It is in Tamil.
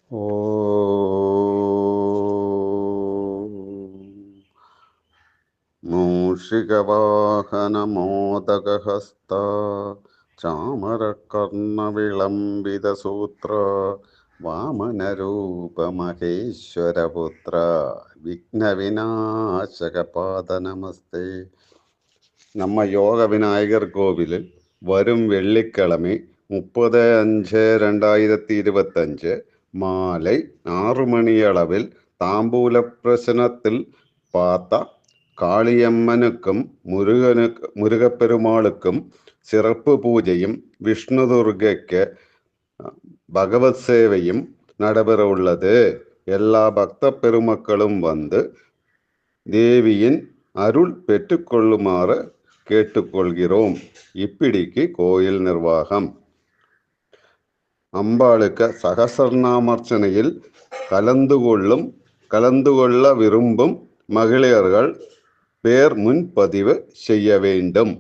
മൂഷികവാഹനമോദകഹസ്ത ചാമരകർണവിളംബിതസൂത്ര വാമനരൂപമഹേശ്വരപുത്ര വിഘ്നവിനാശകപാദ நம்ம யோக விநாயகர் கோவிலில் வரும் வெள்ளிக்கிழமை 30/5/2025 மாலை 6 மணியளவில் தாம்பூல பிரசனத்தில் பார்த்தா காளியம்மனுக்கும் முருகப்பெருமாளுக்கும் சிறப்பு பூஜையும் விஷ்ணு துர்க்கைக்கு பகவத் சேவையும் நடைபெற உள்ளது. எல்லா பக்த பெருமக்களும் வந்து தேவியின் அருள் பெற்றுக்கொள்ளுமாறு கேட்டுக்கொள்கிறோம். இப்பிடிக்கு கோயில் நிர்வாகம். அம்பாளுக்கு சகசரநாமார்ச்சனையில் கலந்து கொள்ள விரும்பும் மகளிர்கள் பேர் முன்பதிவு செய்ய வேண்டும்.